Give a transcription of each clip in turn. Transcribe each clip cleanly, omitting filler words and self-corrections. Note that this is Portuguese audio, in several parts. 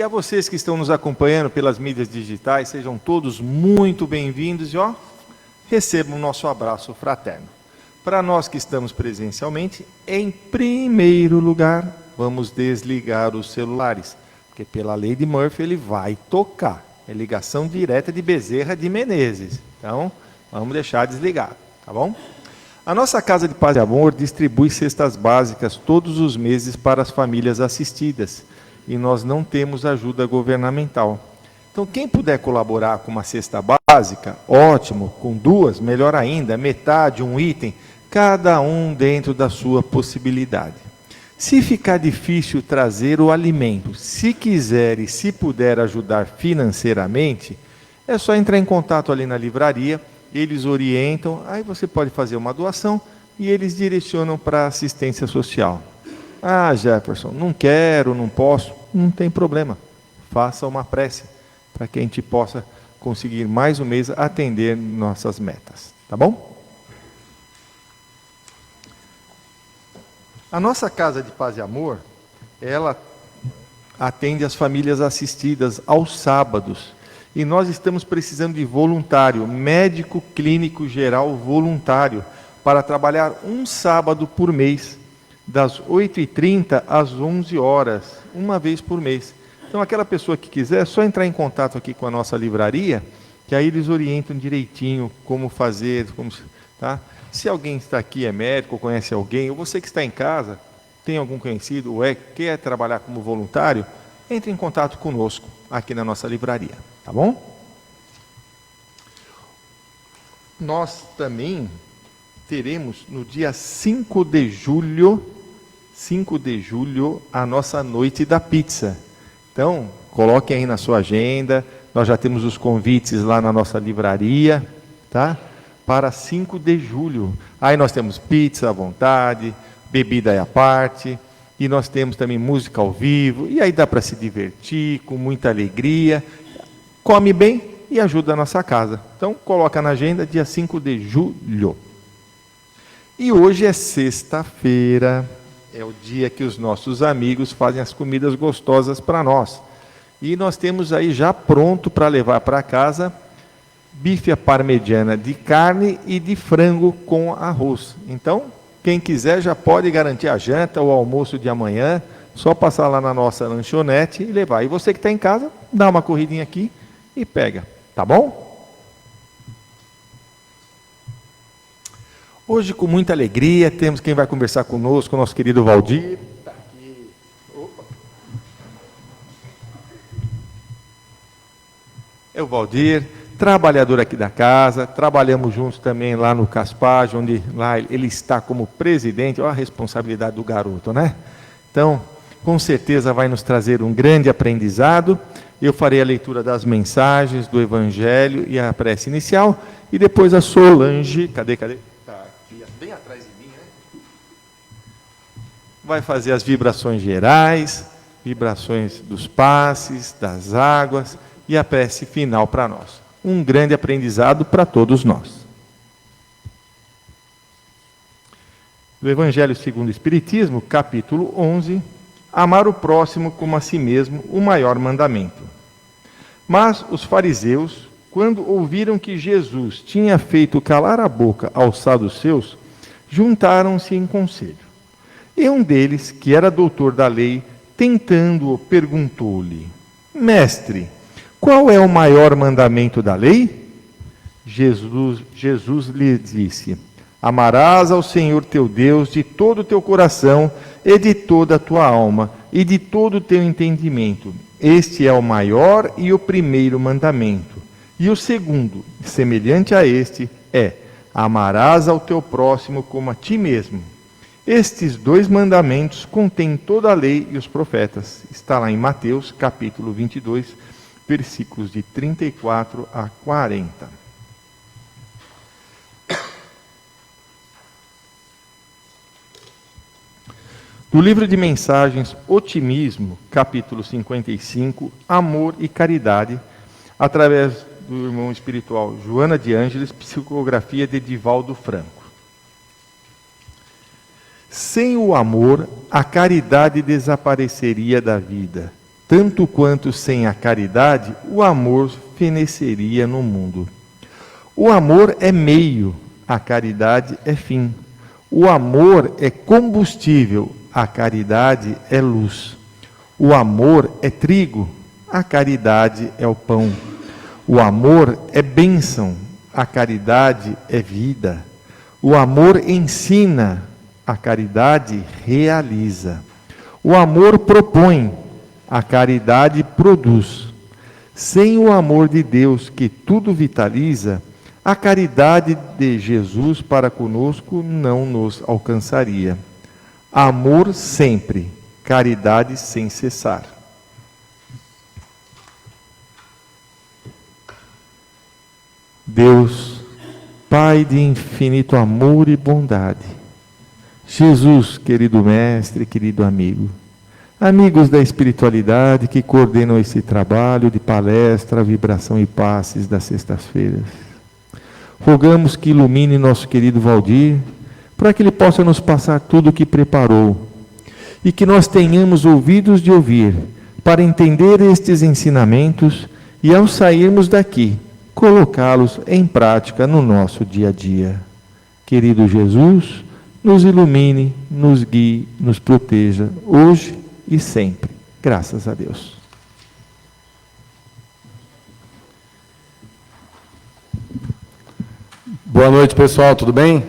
a vocês que estão nos acompanhando pelas mídias digitais, sejam todos muito bem-vindos e recebam o nosso abraço fraterno. Para nós que estamos presencialmente, em primeiro lugar, vamos desligar os celulares, porque pela lei de Murphy ele vai tocar. É ligação direta de Bezerra de Menezes. Então, vamos deixar desligado, tá bom? A nossa Casa de Paz e Amor distribui cestas básicas todos os meses para as famílias assistidas. E nós não temos ajuda governamental. Então, quem puder colaborar com uma cesta básica, ótimo. Com duas, melhor ainda, metade, um item, cada um dentro da sua possibilidade. Se ficar difícil trazer o alimento, se quiser e se puder ajudar financeiramente, é só entrar em contato ali na livraria, eles orientam, aí você pode fazer uma doação e eles direcionam para a assistência social. Ah, Jefferson, não quero, não posso, não tem problema. Faça uma prece para que a gente possa conseguir mais um mês atender nossas metas, tá bom? A nossa Casa de Paz e Amor, ela atende as famílias assistidas aos sábados. E nós estamos precisando de voluntário, médico clínico geral voluntário, para trabalhar um sábado por mês, das 8h30 às 11 horas, uma vez por mês. Então, aquela pessoa que quiser, é só entrar em contato aqui com a nossa livraria, que aí eles orientam direitinho como fazer, tá? Se alguém está aqui, é médico, conhece alguém, ou você que está em casa, tem algum conhecido, ou quer trabalhar como voluntário, entre em contato conosco, aqui na nossa livraria, tá bom? Nós também teremos no dia 5 de julho, a nossa noite da pizza. Então, coloque aí na sua agenda, nós já temos os convites lá na nossa livraria, tá? Para 5 de julho. Aí nós temos pizza à vontade, bebida à parte, e nós temos também música ao vivo, e aí dá para se divertir com muita alegria, come bem e ajuda a nossa casa. Então, coloca na agenda, dia 5 de julho. E hoje é sexta-feira, é o dia que os nossos amigos fazem as comidas gostosas para nós. E nós temos aí já pronto para levar para casa bife à parmegiana de carne e de frango com arroz. Então, quem quiser já pode garantir a janta ou o almoço de amanhã, só passar lá na nossa lanchonete e levar. E você que está em casa, dá uma corridinha aqui e pega, tá bom? Hoje, com muita alegria, temos quem vai conversar conosco, o nosso querido Valdir. Tá aqui. Opa. É o Valdir, trabalhador aqui da casa, trabalhamos juntos também lá no Caspage, onde lá ele está como presidente. Olha a responsabilidade do garoto, né? Então, com certeza vai nos trazer um grande aprendizado. Eu farei a leitura das mensagens do Evangelho e a prece inicial, e depois a Solange, cadê? Bem atrás de mim, né? Vai fazer as vibrações gerais, vibrações dos passes, das águas e a prece final para nós. Um grande aprendizado para todos nós. Do Evangelho segundo o Espiritismo, capítulo 11, amar o próximo como a si mesmo, o maior mandamento. Mas os fariseus, quando ouviram que Jesus tinha feito calar a boca aos saduceus, juntaram-se em conselho. E um deles, que era doutor da lei, tentando-o, perguntou-lhe: Mestre, qual é o maior mandamento da lei? Jesus lhe disse: Amarás ao Senhor teu Deus de todo o teu coração e de toda a tua alma e de todo o teu entendimento. Este é o maior e o primeiro mandamento. E o segundo, semelhante a este, é: amarás ao teu próximo como a ti mesmo. Estes dois mandamentos contêm toda a lei e os profetas. Está lá em Mateus, capítulo 22, versículos de 34 a 40. Do livro de mensagens Otimismo, capítulo 55, Amor e Caridade, através do irmão espiritual Joana de Ângeles, psicografia de Divaldo Franco. Sem o amor, a caridade desapareceria da vida, tanto quanto sem a caridade o amor feneceria no mundo. O amor é meio, a caridade é fim. O amor é combustível, a caridade é luz. O amor é trigo, a caridade é o pão. O amor é bênção, a caridade é vida. O amor ensina, a caridade realiza. O amor propõe, a caridade produz. Sem o amor de Deus que tudo vitaliza, a caridade de Jesus para conosco não nos alcançaria. Amor sempre, caridade sem cessar. Deus, Pai de infinito amor e bondade, Jesus, querido mestre, querido amigo, amigos da espiritualidade que coordenam esse trabalho de palestra, vibração e passes das sextas-feiras, rogamos que ilumine nosso querido Valdir, para que ele possa nos passar tudo o que preparou, e que nós tenhamos ouvidos de ouvir, para entender estes ensinamentos, e ao sairmos daqui, colocá-los em prática no nosso dia a dia. Querido Jesus, nos ilumine, nos guie, nos proteja, hoje e sempre. Graças a Deus. Boa noite, pessoal, tudo bem?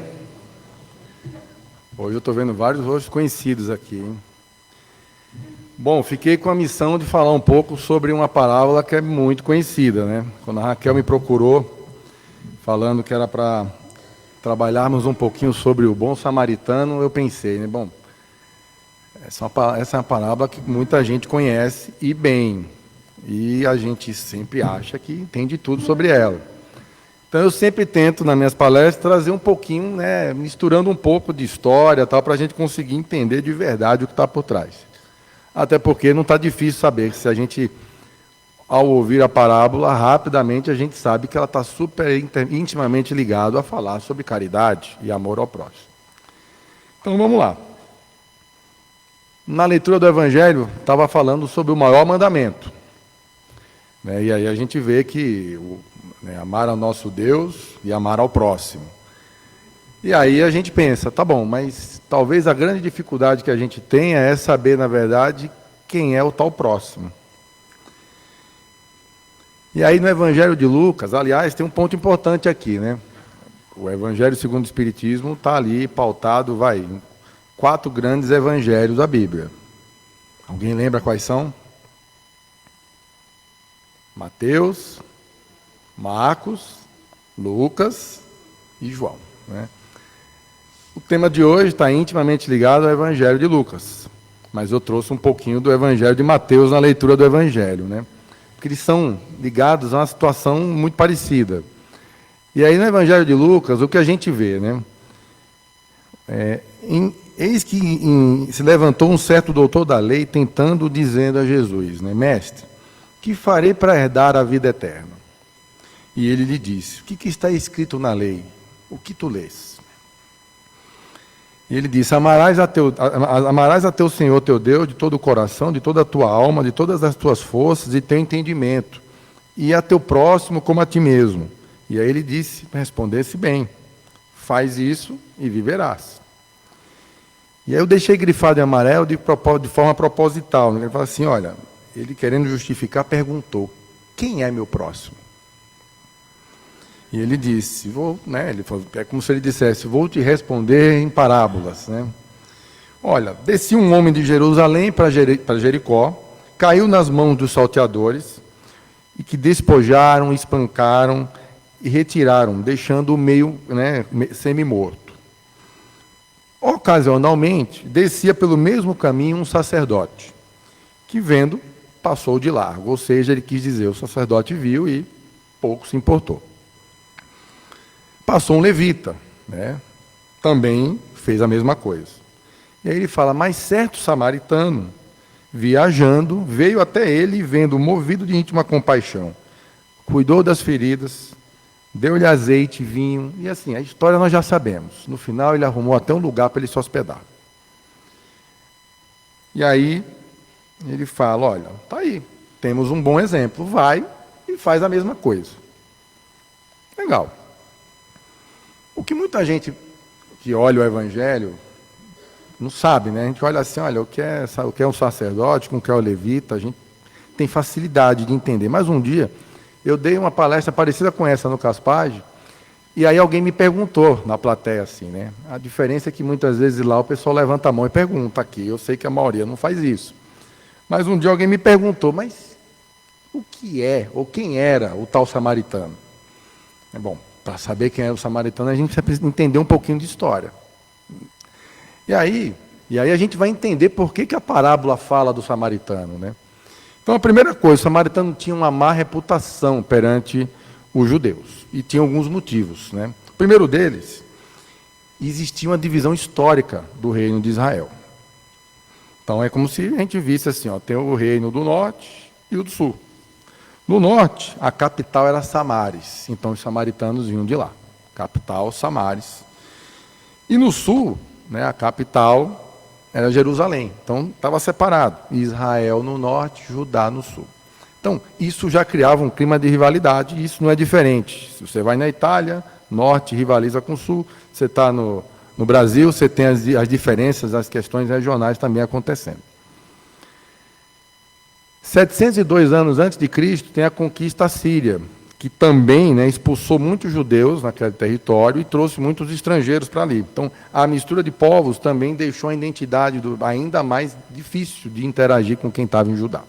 Hoje eu estou vendo vários rostos conhecidos aqui, hein? Bom, fiquei com a missão de falar um pouco sobre uma parábola que é muito conhecida, né? Quando a Raquel me procurou, falando que era para trabalharmos um pouquinho sobre o bom samaritano, eu pensei, né? Bom, essa é uma parábola que muita gente conhece e bem, e a gente sempre acha que entende tudo sobre ela. Então eu sempre tento, nas minhas palestras, trazer um pouquinho, né, misturando um pouco de história, tal, para a gente conseguir entender de verdade o que está por trás. Até porque não está difícil saber, se a gente, ao ouvir a parábola, rapidamente a gente sabe que ela está intimamente ligada a falar sobre caridade e amor ao próximo. Então vamos lá. Na leitura do Evangelho, estava falando sobre o maior mandamento. E aí a gente vê que amar ao nosso Deus e amar ao próximo. E aí a gente pensa, tá bom, mas talvez a grande dificuldade que a gente tenha é saber, na verdade, quem é o tal próximo. E aí no Evangelho de Lucas, aliás, tem um ponto importante aqui, né? O Evangelho segundo o Espiritismo está ali pautado, em 4 grandes evangelhos da Bíblia. Alguém lembra quais são? Mateus, Marcos, Lucas e João, né? O tema de hoje está intimamente ligado ao Evangelho de Lucas, mas eu trouxe um pouquinho do Evangelho de Mateus na leitura do Evangelho, né? Porque eles são ligados a uma situação muito parecida. E aí no Evangelho de Lucas, o que a gente vê, né? Eis que se levantou um certo doutor da lei, tentando, dizendo a Jesus, né? Mestre, que farei para herdar a vida eterna? E ele lhe disse, o que está escrito na lei? O que tu lês? E ele disse, amarás a teu Senhor, teu Deus, de todo o coração, de toda a tua alma, de todas as tuas forças e teu entendimento, e a teu próximo como a ti mesmo. E aí ele disse, respondesse bem, faz isso e viverás. E aí eu deixei grifado em amarelo de forma proposital, né? Ele fala assim, olha, ele querendo justificar, perguntou, quem é meu próximo? E ele disse, ele falou, é como se ele dissesse, vou te responder em parábolas, né? Olha, descia um homem de Jerusalém para Jericó, caiu nas mãos dos salteadores, e que despojaram, espancaram e retiraram, deixando-o meio, semi-morto. Ocasionalmente, descia pelo mesmo caminho um sacerdote, que vendo, passou de largo, ou seja, ele quis dizer, o sacerdote viu e pouco se importou. Passou um levita, né? Também fez a mesma coisa. E aí ele fala, mas certo samaritano, viajando, veio até ele, vendo, movido de íntima compaixão, cuidou das feridas, deu-lhe azeite, vinho, e assim, a história nós já sabemos. No final ele arrumou até um lugar para ele se hospedar. E aí, Ele fala, olha, tá aí, temos um bom exemplo, vai e faz a mesma coisa. Legal. O que muita gente que olha o Evangelho não sabe, né? A gente olha assim, olha, o que é um sacerdote, o que é o levita, a gente tem facilidade de entender. Mas um dia, eu dei uma palestra parecida com essa no Caspage, e aí alguém me perguntou na plateia assim, né? A diferença é que muitas vezes lá o pessoal levanta a mão e pergunta aqui. Eu sei que a maioria não faz isso. Mas um dia alguém me perguntou, mas o que é, ou quem era o tal samaritano? Bom, para saber quem era o samaritano, a gente precisa entender um pouquinho de história. E aí a gente vai entender por que a parábola fala do samaritano, né? Então, a primeira coisa, o samaritano tinha uma má reputação perante os judeus. E tinha alguns motivos, né? O primeiro deles, existia uma divisão histórica do reino de Israel. Então, é como se a gente visse assim, ó, tem o reino do norte e o do sul. No norte, a capital era Samares. Então, os samaritanos vinham de lá. Capital, Samares. E no sul, né, a capital era Jerusalém. Então, estava separado. Israel no norte, Judá no sul. Então, isso já criava um clima de rivalidade, e isso não é diferente. Se você vai na Itália, norte rivaliza com o sul. Você está no Brasil, você tem as diferenças, as questões regionais também acontecendo. 702 anos antes de Cristo, tem a conquista assíria, que também, né, expulsou muitos judeus naquele território e trouxe muitos estrangeiros para ali. Então, a mistura de povos também deixou a identidade ainda mais difícil de interagir com quem estava em Judá.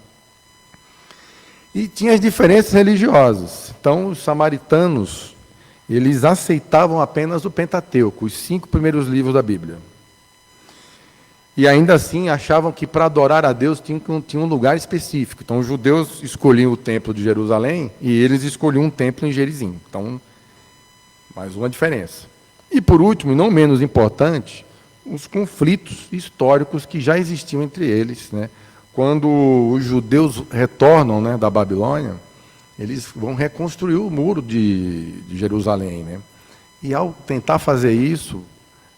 E tinha as diferenças religiosas. Então, os samaritanos, eles aceitavam apenas o Pentateuco, os 5 primeiros livros da Bíblia. E ainda assim achavam que para adorar a Deus tinha um lugar específico. Então os judeus escolhiam o templo de Jerusalém e eles escolhiam um templo em Gerizim. Então, mais uma diferença. E por último, e não menos importante, os conflitos históricos que já existiam entre eles, né? Quando os judeus retornam, né, da Babilônia, eles vão reconstruir o muro de Jerusalém, né? E ao tentar fazer isso,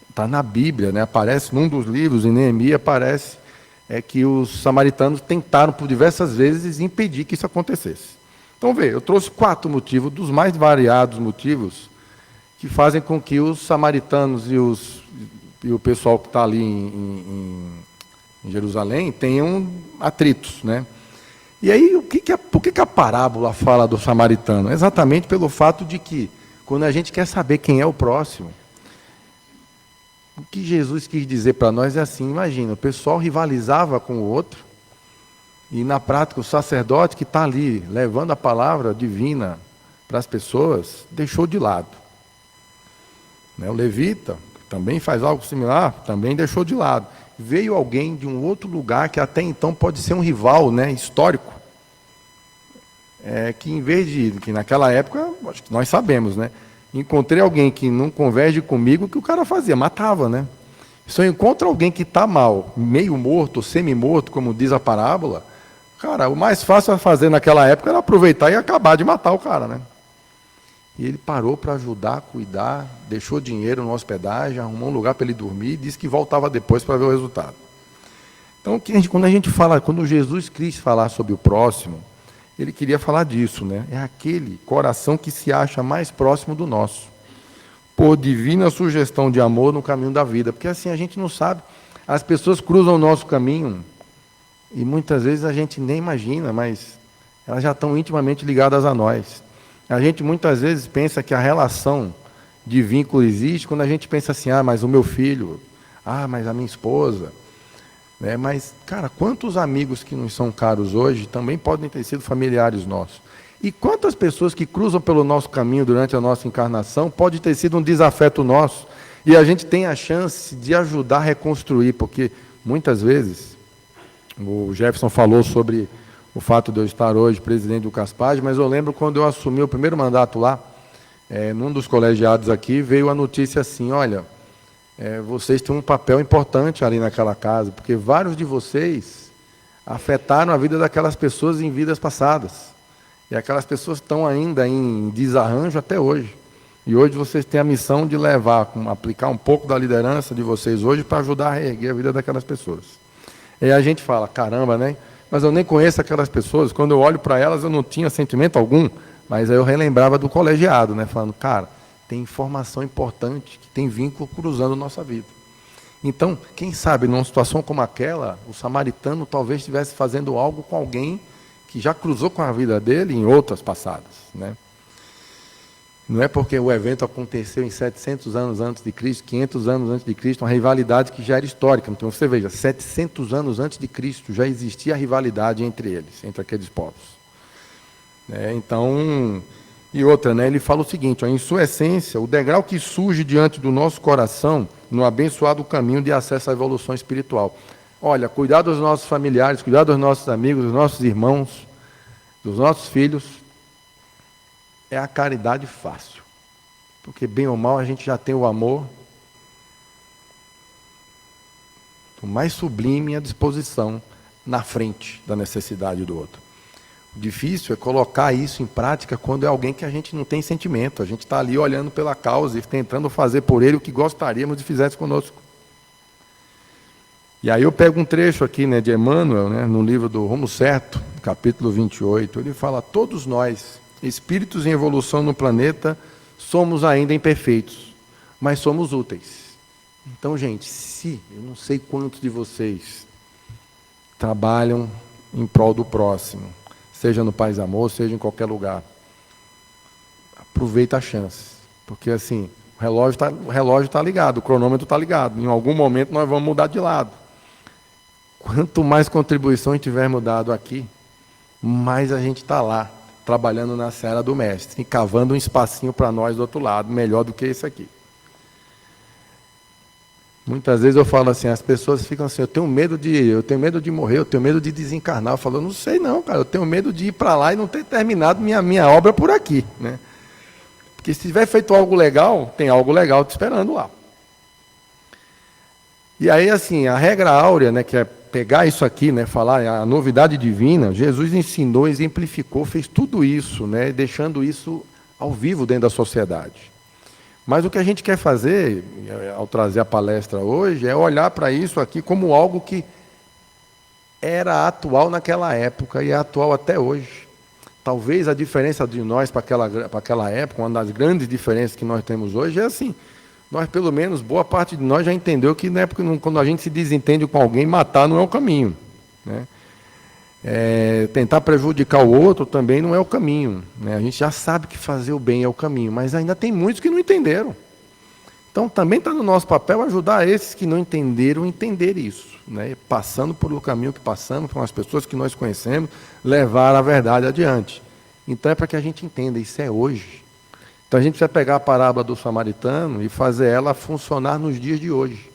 está na Bíblia, né? Aparece num dos livros, em Neemias, aparece que os samaritanos tentaram por diversas vezes impedir que isso acontecesse. Então, vê, eu trouxe 4 motivos, dos mais variados motivos, que fazem com que os samaritanos e o pessoal que está ali em Jerusalém tenham atritos, né? E aí, por que a parábola fala do samaritano? Exatamente pelo fato de que, quando a gente quer saber quem é o próximo, o que Jesus quis dizer para nós é assim, imagina, o pessoal rivalizava com o outro, e na prática o sacerdote que está ali, levando a palavra divina para as pessoas, deixou de lado. O levita, que também faz algo similar, também deixou de lado. Veio alguém de um outro lugar, que até então pode ser um rival, né, histórico, que em vez que naquela época, acho que nós sabemos, né, encontrei alguém que não converge comigo, o que o cara fazia? Matava, né? Se eu encontro alguém que está mal, meio morto, semi-morto, como diz a parábola, cara, o mais fácil a fazer naquela época era aproveitar e acabar de matar o cara, né? E ele parou para ajudar, cuidar, deixou dinheiro na hospedagem, arrumou um lugar para ele dormir e disse que voltava depois para ver o resultado. Então, quando Jesus quis falar sobre o próximo, ele queria falar disso, né? É aquele coração que se acha mais próximo do nosso, por divina sugestão de amor no caminho da vida. Porque assim a gente não sabe, as pessoas cruzam o nosso caminho e muitas vezes a gente nem imagina, mas elas já estão intimamente ligadas a nós. A gente muitas vezes pensa que a relação de vínculo existe quando a gente pensa assim, mas o meu filho, mas a minha esposa. Mas, cara, quantos amigos que nos são caros hoje também podem ter sido familiares nossos? E quantas pessoas que cruzam pelo nosso caminho durante a nossa encarnação pode ter sido um desafeto nosso e a gente tem a chance de ajudar a reconstruir, porque muitas vezes, o Jefferson falou sobre o fato de eu estar hoje presidente do Caspage, mas eu lembro quando eu assumi o primeiro mandato lá, num dos colegiados aqui, veio a notícia assim, olha, vocês têm um papel importante ali naquela casa, porque vários de vocês afetaram a vida daquelas pessoas em vidas passadas. E aquelas pessoas estão ainda em desarranjo até hoje. E hoje vocês têm a missão de aplicar um pouco da liderança de vocês hoje para ajudar a reerguer a vida daquelas pessoas. E a gente fala, caramba, né? mas eu nem conheço aquelas pessoas. Quando eu olho para elas, eu não tinha sentimento algum, mas aí eu relembrava do colegiado, né? Falando, cara, tem informação importante, que tem vínculo cruzando nossa vida. Então, quem sabe, numa situação como aquela, o samaritano talvez estivesse fazendo algo com alguém que já cruzou com a vida dele em outras passadas, né? Não é porque o evento aconteceu em 700 anos antes de Cristo, 500 anos antes de Cristo, uma rivalidade que já era histórica. Então, você veja, 700 anos antes de Cristo já existia a rivalidade entre eles, entre aqueles povos. Então, e outra, né, ele fala o seguinte, ó, em sua essência, o degrau que surge diante do nosso coração, no abençoado caminho de acesso à evolução espiritual. Olha, cuidar dos nossos familiares, cuidar dos nossos amigos, dos nossos irmãos, dos nossos filhos, é a caridade fácil. Porque, bem ou mal, a gente já tem o amor, o mais sublime à disposição, na frente da necessidade do outro. O difícil é colocar isso em prática quando é alguém que a gente não tem sentimento. A gente está ali olhando pela causa e tentando fazer por ele o que gostaríamos de fizesse conosco. E aí eu pego um trecho aqui, né, de Emmanuel, né, no livro do Rumo Certo, capítulo 28, ele fala, todos nós, espíritos em evolução no planeta, somos ainda imperfeitos, mas somos úteis. Então, gente, se eu não sei quantos de vocês trabalham em prol do próximo, seja no Paz e Amor, seja em qualquer lugar, aproveita a chance, porque assim, o relógio está ligado, o cronômetro está ligado, em algum momento nós vamos mudar de lado. Quanto mais contribuições tivermos dado aqui, mais a gente está lá, trabalhando na seara do mestre, e cavando um espacinho para nós do outro lado, melhor do que esse aqui. Muitas vezes eu falo assim, as pessoas ficam assim, eu tenho medo de morrer, eu tenho medo de desencarnar. Eu falo, não sei não, cara, eu tenho medo de ir para lá e não ter terminado minha obra por aqui, né? Porque se tiver feito algo legal, tem algo legal te esperando lá. E aí, assim, a regra áurea, né, que é pegar isso aqui, né, falar a novidade divina, Jesus ensinou, exemplificou, fez tudo isso, né, deixando isso ao vivo dentro da sociedade. Mas o que a gente quer fazer, ao trazer a palestra hoje, é olhar para isso aqui como algo que era atual naquela época e é atual até hoje. Talvez a diferença de nós para aquela época, uma das grandes diferenças que nós temos hoje é assim, nós, pelo menos, boa parte de nós já entendeu que na época, quando a gente se desentende com alguém, matar não é o caminho, né? Tentar prejudicar o outro também não é o caminho, né? A gente já sabe que fazer o bem é o caminho, mas ainda tem muitos que não entenderam. Então, também está no nosso papel ajudar esses que não entenderam a entender isso, né? Passando pelo caminho que passamos, com as pessoas que nós conhecemos, levar a verdade adiante. Então, é para que a gente entenda, isso é hoje. Então, a gente precisa pegar a parábola do samaritano e fazer ela funcionar nos dias de hoje.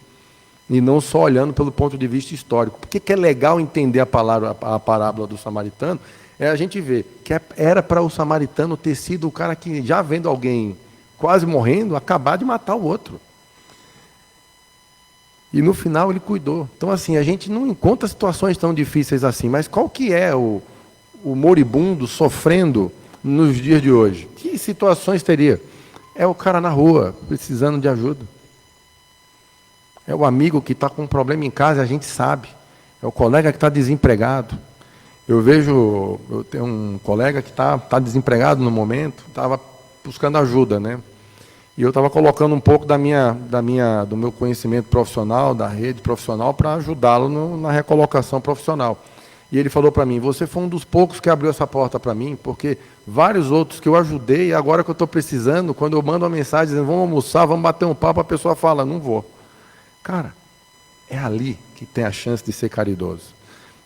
E não só olhando pelo ponto de vista histórico. Por que é legal entender a parábola do samaritano? É a gente ver que era para o samaritano ter sido o cara que, já vendo alguém quase morrendo, acabar de matar o outro. E no final ele cuidou. Então, assim, a gente não encontra situações tão difíceis assim, mas qual que é o moribundo sofrendo nos dias de hoje? Que situações teria? É o cara na rua, precisando de ajuda. É o amigo que está com um problema em casa, a gente sabe. É o colega que está desempregado. Eu tenho um colega que está desempregado no momento, estava buscando ajuda, né? E eu estava colocando um pouco do meu conhecimento profissional, da rede profissional, para ajudá-lo na recolocação profissional. E ele falou para mim, você foi um dos poucos que abriu essa porta para mim, porque vários outros que eu ajudei, e agora que eu estou precisando, quando eu mando uma mensagem dizendo, vamos almoçar, vamos bater um papo, a pessoa fala, não vou. Cara, é ali que tem a chance de ser caridoso.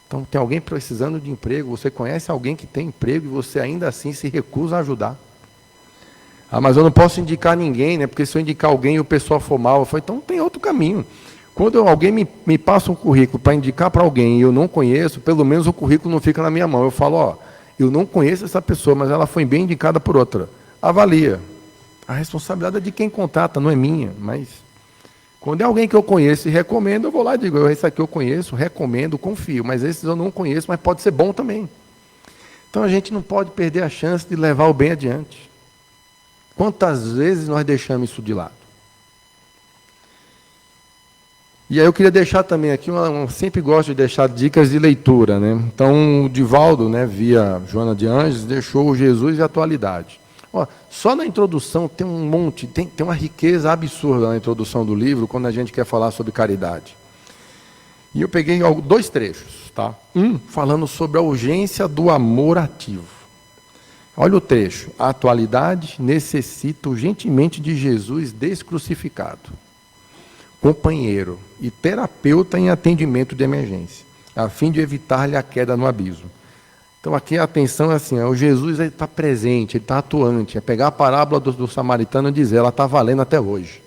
Então, tem alguém precisando de emprego, você conhece alguém que tem emprego e você ainda assim se recusa a ajudar. Ah, mas eu não posso indicar ninguém, né? Porque se eu indicar alguém e o pessoal for mal, eu falo, então tem outro caminho. Quando alguém me passa um currículo para indicar para alguém e eu não conheço, pelo menos o currículo não fica na minha mão. Eu falo, ó, eu não conheço essa pessoa, mas ela foi bem indicada por outra. Avalia. A responsabilidade é de quem contrata, não é minha, mas quando é alguém que eu conheço e recomendo, eu vou lá e digo, esse aqui eu conheço, recomendo, confio, mas esses eu não conheço, mas pode ser bom também. Então a gente não pode perder a chance de levar o bem adiante. Quantas vezes nós deixamos isso de lado? E aí eu queria deixar também aqui, sempre gosto de deixar dicas de leitura, né? Então, o Divaldo, né, via Joana de Anjos, deixou o Jesus e a Atualidade. Ó, só na introdução tem um monte, tem uma riqueza absurda na introdução do livro, quando a gente quer falar sobre caridade. E eu peguei 2 trechos, tá? Falando sobre a urgência do amor ativo. Olha o trecho. A atualidade necessita urgentemente de Jesus descrucificado, companheiro e terapeuta em atendimento de emergência, a fim de evitar-lhe a queda no abismo. Então aqui a atenção é assim, o Jesus está presente, ele está atuante, é pegar a parábola do samaritano e dizer, ela está valendo até hoje.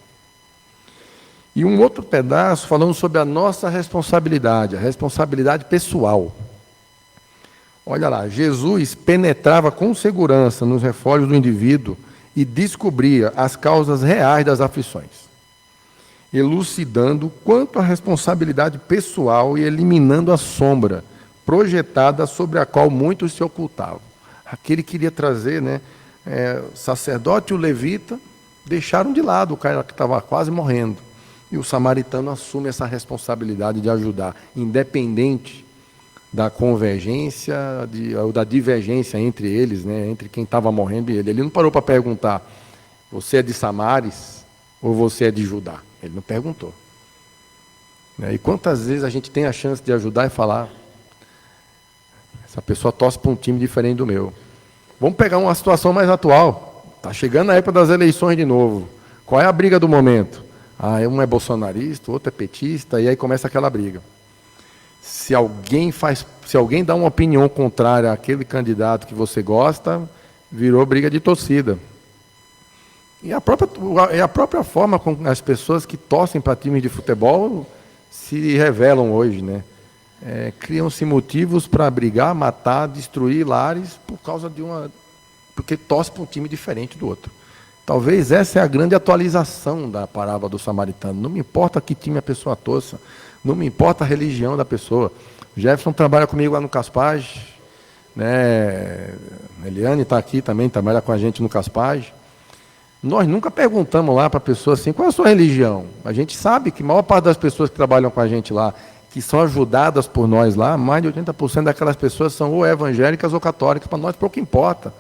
E um outro pedaço falando sobre a nossa responsabilidade, a responsabilidade pessoal. Olha lá, Jesus penetrava com segurança nos refólios do indivíduo e descobria as causas reais das aflições, elucidando quanto à responsabilidade pessoal e eliminando a sombra projetada sobre a qual muitos se ocultavam. Aqui ele queria trazer, né, o sacerdote e o levita deixaram de lado o cara que estava quase morrendo. E o samaritano assume essa responsabilidade de ajudar, independente da convergência ou da divergência entre eles, né, entre quem estava morrendo e ele. Ele não parou para perguntar, você é de Samares ou você é de Judá? Ele não perguntou. E quantas vezes a gente tem a chance de ajudar e falar, essa pessoa torce para um time diferente do meu. Vamos pegar uma situação mais atual. Está chegando a época das eleições de novo. Qual é a briga do momento? Um é bolsonarista, o outro é petista, e aí começa aquela briga. Se alguém dá uma opinião contrária àquele candidato que você gosta, virou briga de torcida. E a própria forma como as pessoas que torcem para times de futebol se revelam hoje, né? Criam-se motivos para brigar, matar, destruir lares por causa porque torce para um time diferente do outro. Talvez essa é a grande atualização da parábola do samaritano. Não me importa que time a pessoa torça, não me importa a religião da pessoa. O Jefferson trabalha comigo lá no Caspage, né? Eliane está aqui também, trabalha com a gente no Caspage. Nós nunca perguntamos lá para a pessoa assim, qual é a sua religião? A gente sabe que a maior parte das pessoas que trabalham com a gente lá, que são ajudadas por nós lá, mais de 80% daquelas pessoas são ou evangélicas ou católicas. Para nós, pouco importa.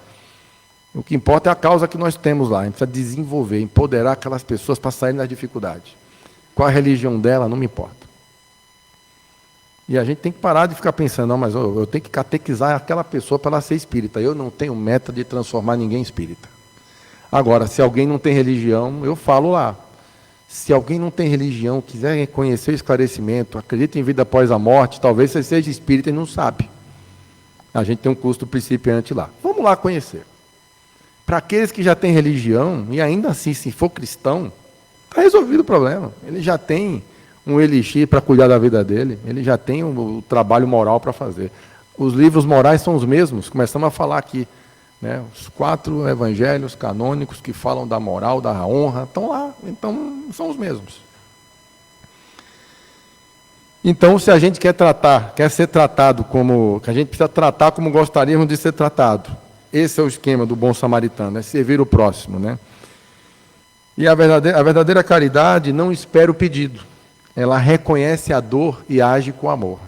O que importa é a causa que nós temos lá. A gente precisa desenvolver, empoderar aquelas pessoas para saírem das dificuldades. Qual a religião dela, não me importa. E a gente tem que parar de ficar pensando, não, mas eu tenho que catequizar aquela pessoa para ela ser espírita. Eu não tenho meta de transformar ninguém em espírita. Agora, se alguém não tem religião, eu falo lá. Se alguém não tem religião, quiser conhecer o esclarecimento, acredita em vida após a morte, talvez você seja espírita e não sabe. A gente tem um curso do principiante lá. Vamos lá conhecer. Para aqueles que já têm religião, e ainda assim, se for cristão, está resolvido o problema. Ele já tem um elixir para cuidar da vida dele, ele já tem o trabalho moral para fazer. Os livros morais são os mesmos, começamos a falar aqui. Né? Os 4 evangelhos canônicos que falam da moral, da honra, estão lá, então são os mesmos. Então, se a gente quer ser tratado como, que a gente precisa tratar como gostaríamos de ser tratado, esse é o esquema do bom samaritano, é servir o próximo, né? E a verdadeira caridade não espera o pedido, ela reconhece a dor e age com amor.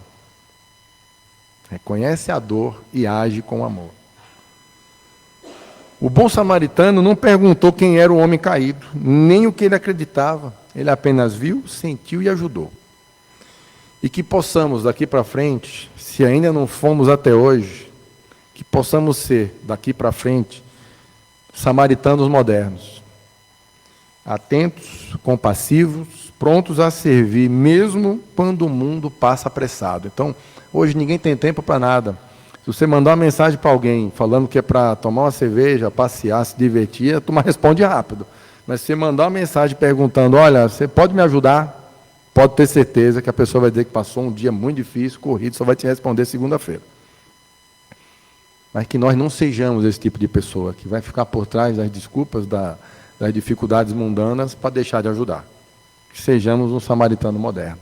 Reconhece a dor e age com amor. O bom samaritano não perguntou quem era o homem caído, nem o que ele acreditava. Ele apenas viu, sentiu e ajudou. E que possamos, daqui para frente, se ainda não fomos até hoje, que possamos ser, daqui para frente, samaritanos modernos. Atentos, compassivos, prontos a servir, mesmo quando o mundo passa apressado. Então, hoje ninguém tem tempo para nada. Se você mandar uma mensagem para alguém falando que é para tomar uma cerveja, passear, se divertir, a turma responde rápido. Mas se você mandar uma mensagem perguntando, olha, você pode me ajudar? Pode ter certeza que a pessoa vai dizer que passou um dia muito difícil, corrido, só vai te responder segunda-feira. Mas que nós não sejamos esse tipo de pessoa, que vai ficar por trás das desculpas, das dificuldades mundanas, para deixar de ajudar. Que sejamos um samaritano moderno.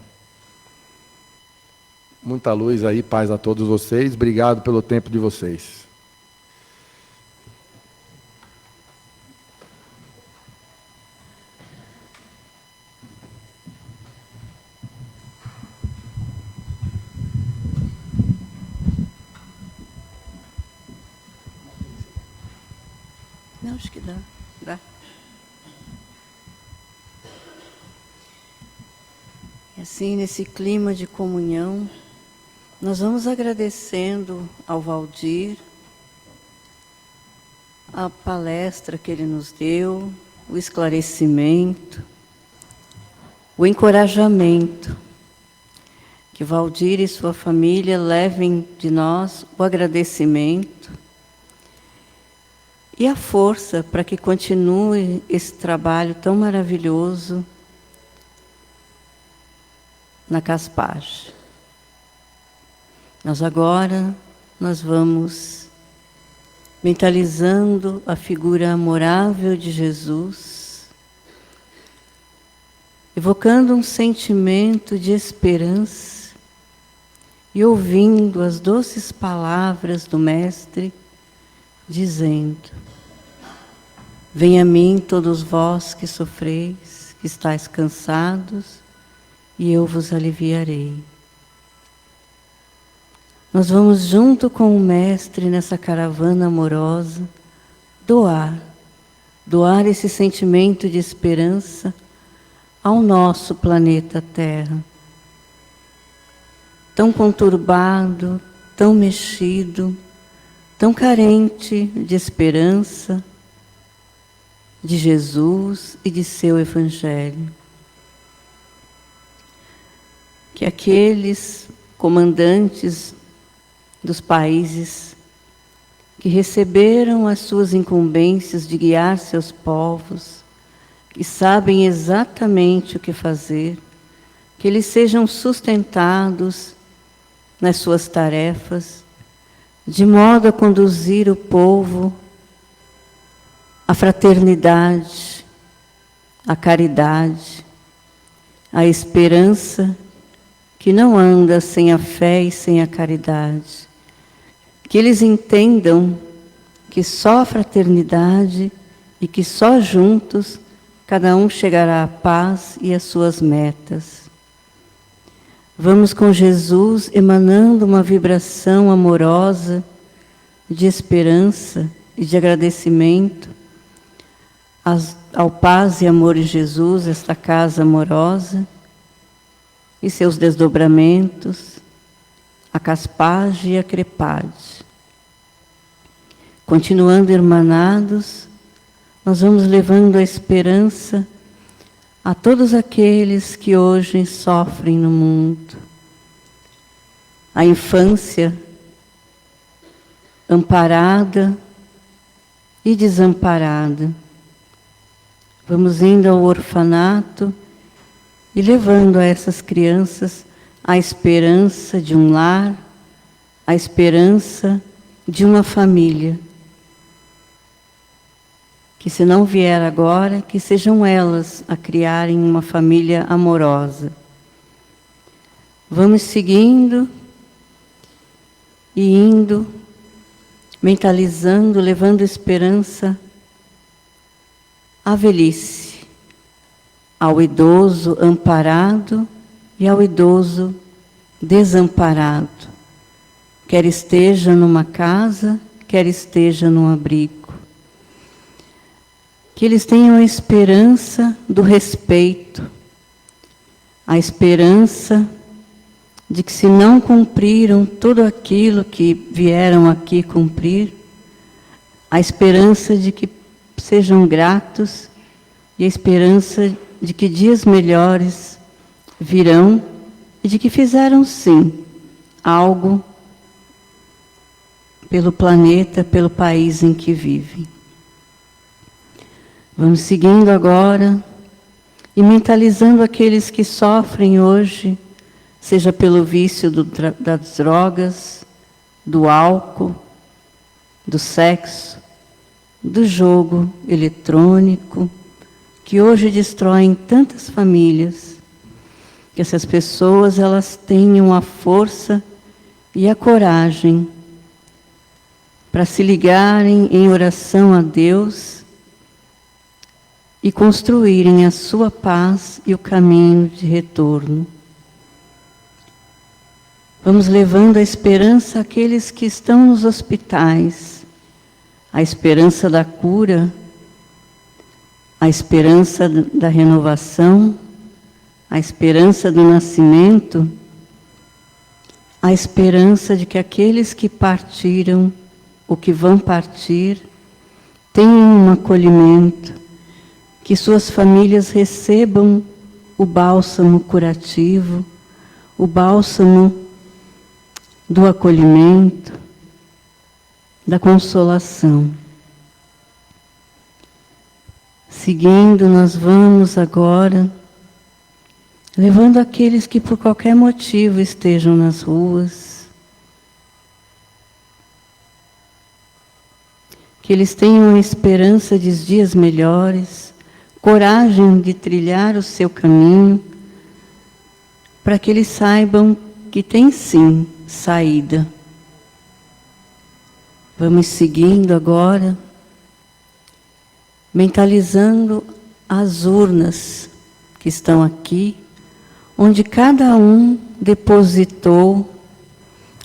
Muita luz aí, paz a todos vocês. Obrigado pelo tempo de vocês. Não, acho que dá. Dá. E assim, nesse clima de comunhão, nós vamos agradecendo ao Valdir a palestra que ele nos deu, o esclarecimento, o encorajamento. Que Valdir e sua família levem de nós o agradecimento e a força para que continue esse trabalho tão maravilhoso na Caspage. Nós vamos mentalizando a figura amorável de Jesus, evocando um sentimento de esperança e ouvindo as doces palavras do Mestre, dizendo: venha a mim todos vós que sofreis, que estáis cansados, e eu vos aliviarei. Nós vamos junto com o Mestre nessa caravana amorosa, doar esse sentimento de esperança ao nosso planeta Terra, tão conturbado, tão mexido, tão carente de esperança, de Jesus e de seu Evangelho. Que aqueles comandantes dos países que receberam as suas incumbências de guiar seus povos, que sabem exatamente o que fazer, que eles sejam sustentados nas suas tarefas, de modo a conduzir o povo à fraternidade, à caridade, à esperança que não anda sem a fé e sem a caridade. Que eles entendam que só a fraternidade e que só juntos cada um chegará à paz e às suas metas. Vamos com Jesus emanando uma vibração amorosa de esperança e de agradecimento ao paz e amor de Jesus, esta casa amorosa, e seus desdobramentos, a Caspage e a Crepade. Continuando irmanados, nós vamos levando a esperança a todos aqueles que hoje sofrem no mundo. A infância amparada e desamparada. Vamos indo ao orfanato e levando a essas crianças a esperança de um lar, a esperança de uma família. Que se não vier agora, que sejam elas a criarem uma família amorosa. Vamos seguindo e indo, mentalizando, levando esperança à velhice, ao idoso amparado e ao idoso desamparado, quer esteja numa casa, quer esteja num abrigo. Que eles tenham a esperança do respeito, a esperança de que se não cumpriram tudo aquilo que vieram aqui cumprir, a esperança de que sejam gratos e a esperança de que dias melhores virão e de que fizeram sim algo pelo planeta, pelo país em que vivem. Vamos seguindo agora e mentalizando aqueles que sofrem hoje, seja pelo vício das drogas, do álcool, do sexo, do jogo eletrônico, que hoje destroem tantas famílias, que essas pessoas elas tenham a força e a coragem para se ligarem em oração a Deus e construírem a sua paz e o caminho de retorno. Vamos levando a esperança àqueles que estão nos hospitais, a esperança da cura, a esperança da renovação, a esperança do nascimento, a esperança de que aqueles que partiram, ou que vão partir, tenham um acolhimento, que suas famílias recebam o bálsamo curativo, o bálsamo do acolhimento, da consolação. Seguindo, nós vamos agora levando aqueles que por qualquer motivo estejam nas ruas, que eles tenham a esperança de dias melhores, coragem de trilhar o seu caminho, para que eles saibam que tem sim saída. Vamos seguindo agora, mentalizando as urnas que estão aqui, onde cada um depositou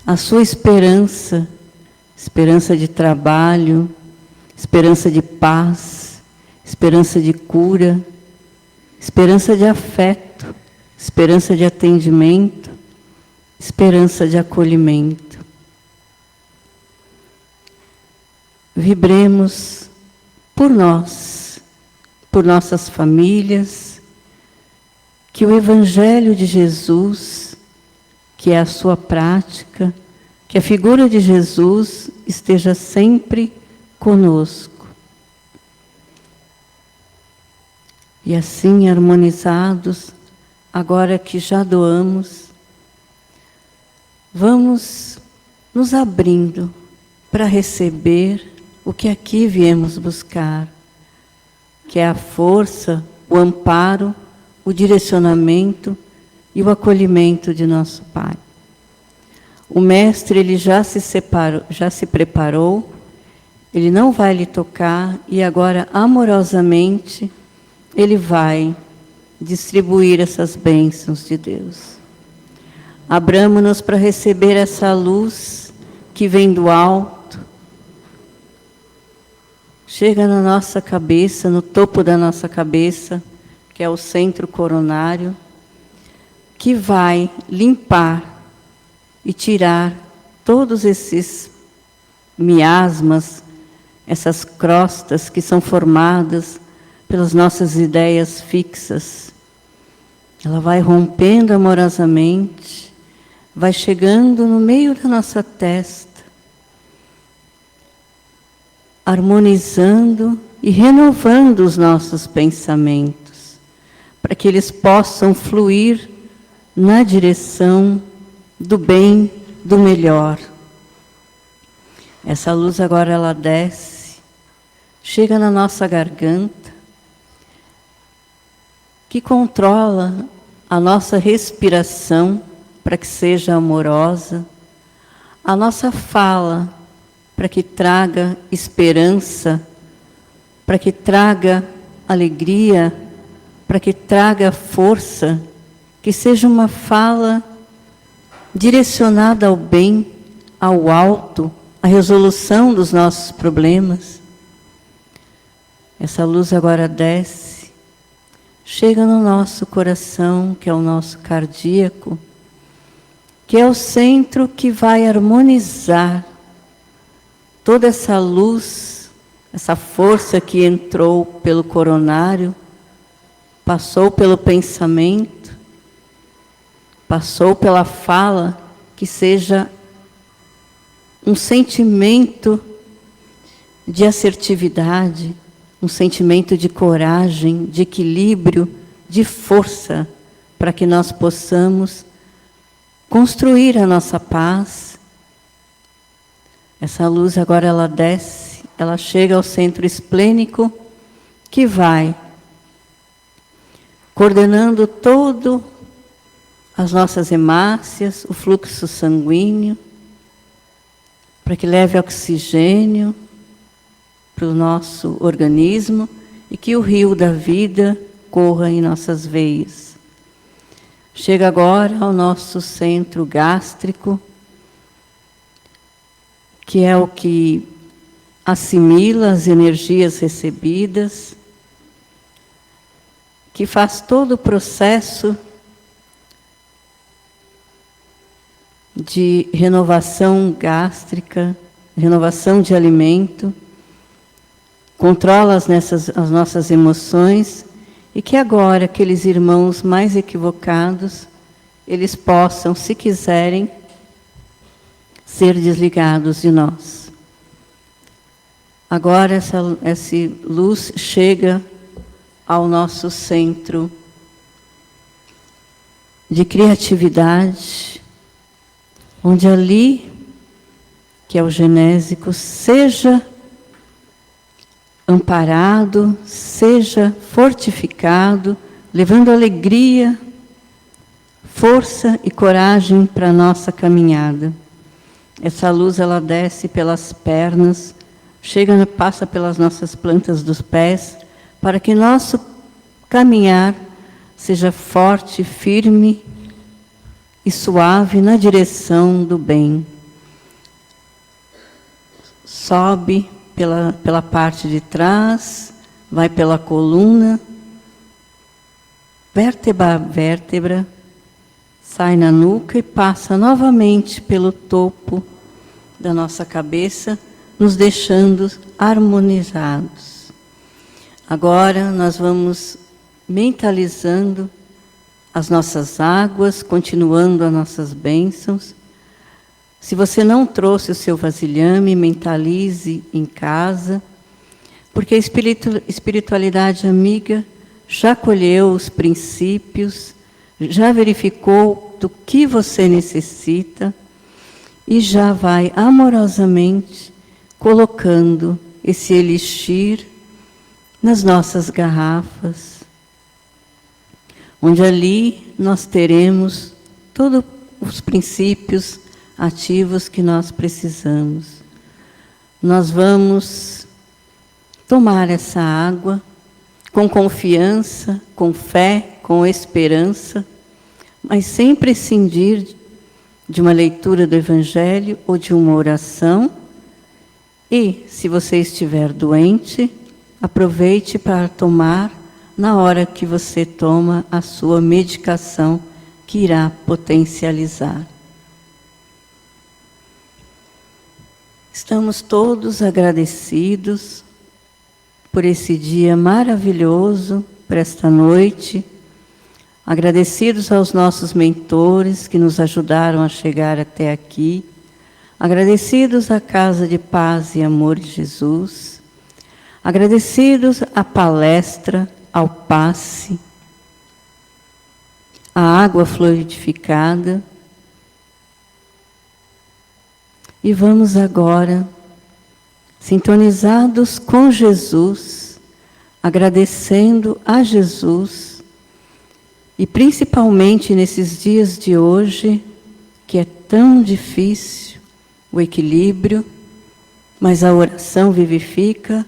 a sua esperança, esperança de trabalho, esperança de paz, esperança de cura, esperança de afeto, esperança de atendimento, esperança de acolhimento. Vibremos por nós, por nossas famílias, que o Evangelho de Jesus, que é a sua prática, que a figura de Jesus esteja sempre conosco. E assim, harmonizados, agora que já doamos, vamos nos abrindo para receber o que aqui viemos buscar, que é a força, o amparo, o direcionamento e o acolhimento de nosso Pai. O Mestre, ele já se preparou, ele não vai lhe tocar e agora, amorosamente, ele vai distribuir essas bênçãos de Deus. Abramo-nos para receber essa luz que vem do alto, chega na nossa cabeça, no topo da nossa cabeça, que é o centro coronário, que vai limpar e tirar todos esses miasmas, essas crostas que são formadas pelas nossas ideias fixas. Ela vai rompendo amorosamente, vai chegando no meio da nossa testa, harmonizando e renovando os nossos pensamentos, para que eles possam fluir na direção do bem, do melhor. Essa luz agora ela desce, chega na nossa garganta, que controla a nossa respiração para que seja amorosa, a nossa fala para que traga esperança, para que traga alegria, para que traga força, que seja uma fala direcionada ao bem, ao alto, à resolução dos nossos problemas. Essa luz agora desce, chega no nosso coração, que é o nosso cardíaco, que é o centro que vai harmonizar toda essa luz, essa força que entrou pelo coronário, passou pelo pensamento, passou pela fala, que seja um sentimento de assertividade, um sentimento de coragem, de equilíbrio, de força, para que nós possamos construir a nossa paz. Essa luz agora ela desce, ela chega ao centro esplênico, que vai coordenando todo as nossas hemácias, o fluxo sanguíneo, para que leve oxigênio para o nosso organismo e que o rio da vida corra em nossas veias. Chega agora ao nosso centro gástrico, que é o que assimila as energias recebidas, que faz todo o processo de renovação gástrica, renovação de alimento, controla as nossas emoções, e que agora aqueles irmãos mais equivocados, eles possam, se quiserem, ser desligados de nós. Agora essa luz chega ao nosso centro de criatividade, onde ali, que é o genésico, seja amparado, seja fortificado, levando alegria, força e coragem para a nossa caminhada. Essa luz, ela desce pelas pernas, passa pelas nossas plantas dos pés, para que nosso caminhar seja forte, firme e suave na direção do bem. Sobe pela parte de trás, vai pela coluna, vértebra a vértebra, sai na nuca e passa novamente pelo topo da nossa cabeça, nos deixando harmonizados. Agora nós vamos mentalizando as nossas águas, continuando as nossas bênçãos. Se você não trouxe o seu vasilhame, mentalize em casa, porque a espiritualidade amiga já colheu os princípios, já verificou do que você necessita e já vai amorosamente colocando esse elixir nas nossas garrafas, onde ali nós teremos todos os princípios ativos que nós precisamos. Nós vamos tomar essa água com confiança, com fé, com esperança, mas sem prescindir de uma leitura do Evangelho ou de uma oração. E, se você estiver doente, aproveite para tomar na hora que você toma a sua medicação, que irá potencializar. Estamos todos agradecidos por esse dia maravilhoso, por esta noite, agradecidos aos nossos mentores que nos ajudaram a chegar até aqui, agradecidos à Casa de Paz e Amor de Jesus, agradecidos à palestra, ao passe, à água fluidificada. E vamos agora, sintonizados com Jesus, agradecendo a Jesus, e principalmente nesses dias de hoje, que é tão difícil, o equilíbrio, mas a oração vivifica,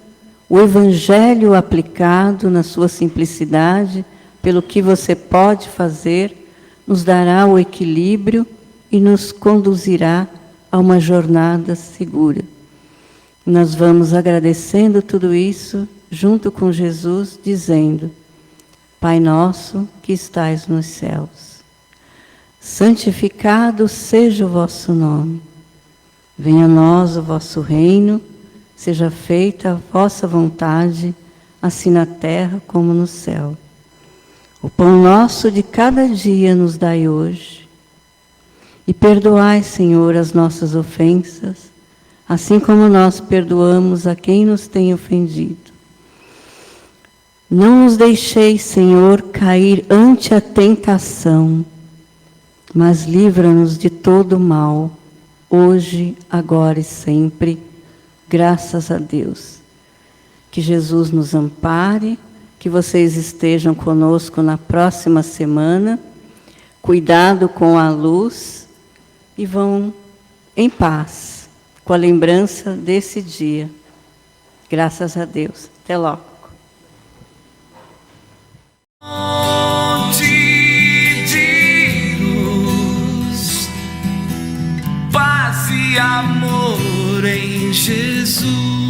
o Evangelho aplicado na sua simplicidade, pelo que você pode fazer, nos dará o equilíbrio e nos conduzirá a uma jornada segura. Nós vamos agradecendo tudo isso junto com Jesus, dizendo: Pai nosso que estais nos céus, santificado seja o vosso nome. Venha a nós o vosso reino, seja feita a vossa vontade, assim na terra como no céu. O pão nosso de cada dia nos dai hoje. E perdoai, Senhor, as nossas ofensas, assim como nós perdoamos a quem nos tem ofendido. Não nos deixeis, Senhor, cair ante a tentação, mas livra-nos de todo mal, hoje, agora e sempre, graças a Deus. Que Jesus nos ampare, que vocês estejam conosco na próxima semana, cuidado com a luz, e vão em paz, com a lembrança desse dia. Graças a Deus. Até logo. De luz, paz e amor em Jesus.